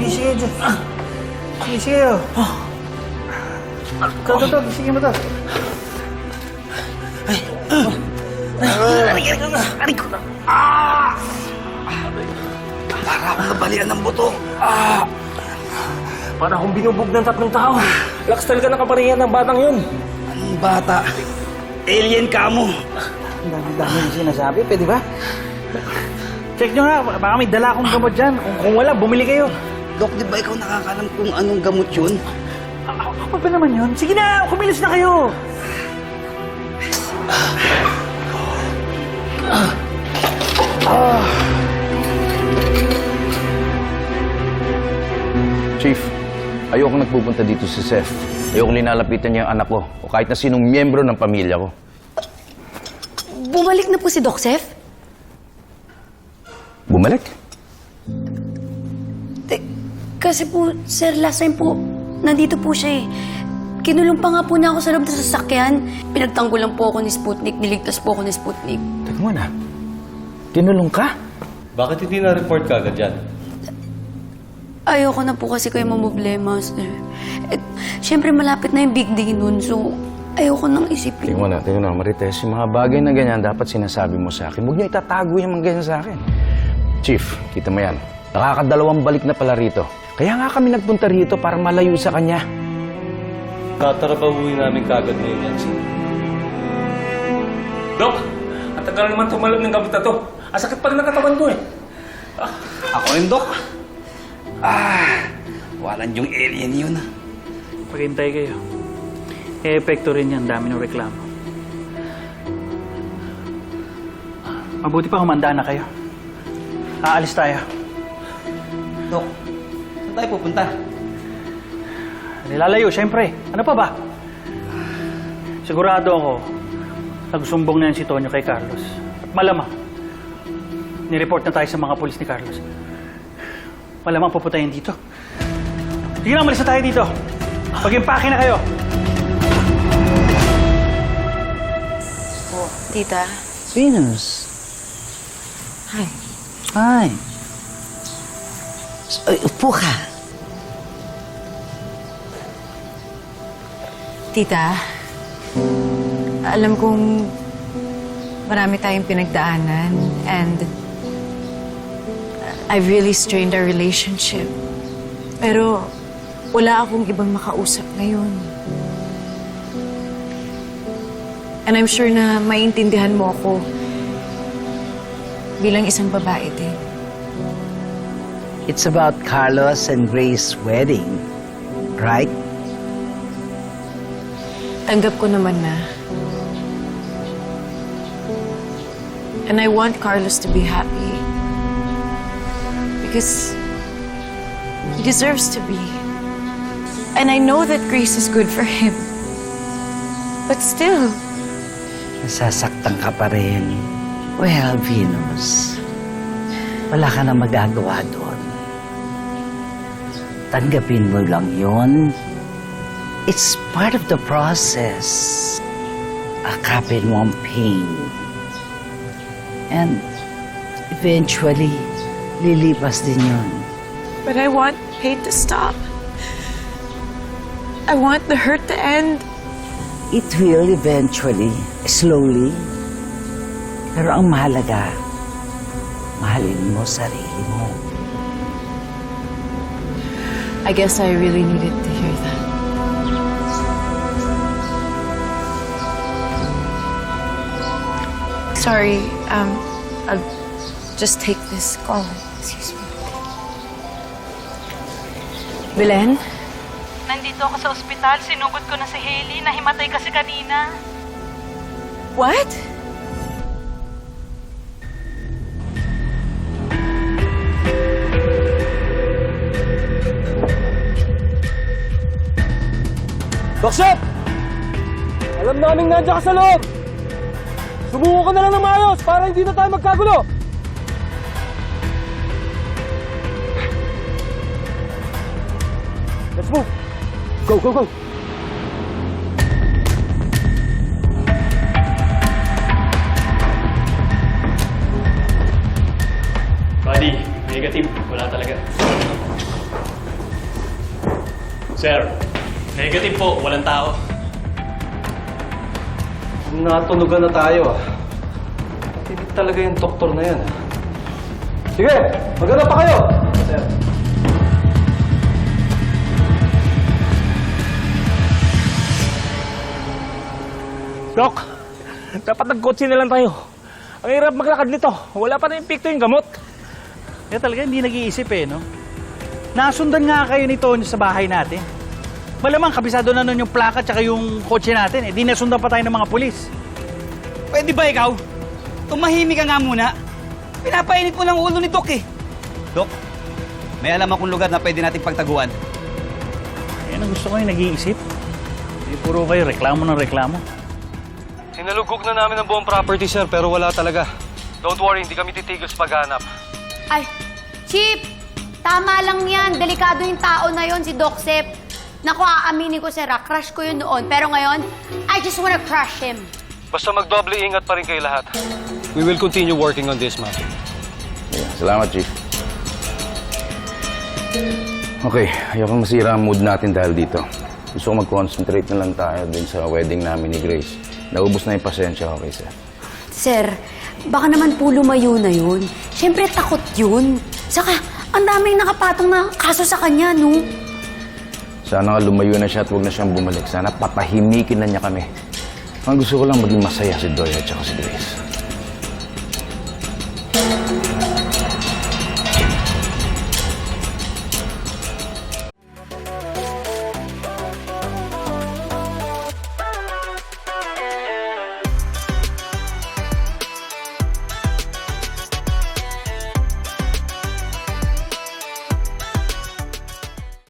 Sige, Diyo. Sige, oh. Ito, sige mo to. Aray ko na. Para akong nabalian ng buto. Para akong binubog ng 3 tao. Lakas talaga ng kaparihan ng batang yun. Anong bata? Alien ka mo. Ang dami-dami yung sinasabi. Pwede ba? Check nyo nga. Baka may dala akong gamot dyan. Kung wala, bumili kayo. Dok, di ba ikaw nakakalam kung anong gamot yun? Ako ba naman yun? Sige na, kumilos na kayo. Chief, ayoko nagpupunta dito si Seth. Ayoko linalapitan niya ang anak ko o kahit na sinong miyembro ng pamilya ko. Bumalik na po si Doc Seth? Bumalik? Kasi po, sir, last time po, nandito po siya eh. Kinulong pa nga po niya ako sa loob ng sasakyan. Pinagtanggulan po ako ni Sputnik, niligtas po ako ni Sputnik. Teka muna, kinulong ka? Bakit hindi na-report ka agad dyan? Ayoko na po kasi kayo mamblema, sir. At syempre malapit na yung big day nun, so ayoko nang isipin. Tingnan mo na, Marites, yung mga bagay na ganyan dapat sinasabi mo sa akin. Huwag niyo itatago yung mga ganyan sa akin. Chief, kita mo yan. Nakakadalawang balik na pala rito. Kaya nga kami nagpunta rito para malayo sa kanya. Tatrabahuin namin kagad ngayon yan, sir. Dok, ang tagal naman tumalab ng gamot na to. Ang sakit pa rin ng katawan ko eh. Ako rin, Dok. Walan yung alien yun. Paghintay kayo. E-epekto rin yan. Dami ng reklamo. Mabuti pa humanda na kayo. Aalis tayo. Dok, saan tayo pupunta? Nilalayo, syempre. Ano pa ba? Sigurado ako, nagsumbong na yan si Tonyo kay Carlos. At malamang, nireport na tayo sa mga pulis ni Carlos. Malamang puputayin dito. Sige na, umalis na tayo dito. Pag-impake na kayo. Tita? Venus. Hi. Hi. Upo ka. Tita, alam kong marami tayong pinagdaanan and I've really strained our relationship. Pero wala akong ibang makausap ngayon. And I'm sure na maintindihan mo ako bilang isang babae din. It's about Carlos and Grace's wedding, right? Tanggap ko naman na. And I want Carlos to be happy. Because he deserves to be. And I know that Grace is good for him. But still, Nasasaktan ka pa rin. Well, Venus, wala ka na magagawa doon. Tanggapin mo lang yun. It's part of the process. Akapin mo ang pain. And eventually, lilipas din yun. but I want pain to stop. I want the hurt to end. It will eventually, slowly. Pero ang mahalaga, mahalin mo sarili mo. I guess I really needed to hear that. Sorry, I'll just take this call. Excuse me. Belen? Nandito ako sa ospital. Sinugod ko na si Hailey. Nahimatay kasi kanina. What? Doc Shep! Alam naming nandiyan ka sa loob! Subukan ka na lang ng maayos para hindi na tayo magkagulo! Let's move! Go, go, go! Buddy, negative. Wala talaga. Sir, negative po. Walang tao. Natunugan na tayo ah. Hindi talaga yung doktor na yan ah. Sige, maganda pa kayo! Sir. Doc, dapat nagkotse na lang tayo. Ang hirap maglakad nito. Wala pa na impikto yung gamot. Kaya talaga hindi nag-iisip no? Nasundan nga kayo ni Tonyo sa bahay natin. Malamang kabisado na nun yung plaka tsaka yung kotse natin Di nasundan pa tayo ng mga pulis. Pwede ba ikaw? Tumahimik ka nga muna. Pinapainit mo lang ulo ni Doc eh. Doc, may alam akong lugar na pwede nating pagtaguan. Yan ang gusto ko yung nag-iisip. Hindi puro kayo reklamo ng reklamo. Sinalugog na namin ang buong property, sir, pero wala talaga. Don't worry, hindi kami titigil sa paghanap. Ay, Chip! Tama lang yan. Delikado yung tao na yon si Doc Sep. Naku, aaminin ko, sir, crush ko yun noon. Pero ngayon, I just wanna crush him. Basta magdoble ingat pa rin kayo lahat. We will continue working on this, ma'am. Yeah, salamat, Chief. Okay, ayokong masira ang mood natin dahil dito. Gusto ko mag-concentrate na lang tayo dun sa wedding namin ni Grace. Naubos na yung pasensya ko kay Sir. Sir, baka naman po lumayo na yun. Siyempre, takot yun. Saka, ang daming nakapatong na kaso sa kanya, no? Sana nga lumayo na siya at huwag na siyang bumalik. Sana patahimikin na niya kami. Ang gusto ko lang maging masaya si Doy at saka si Grace.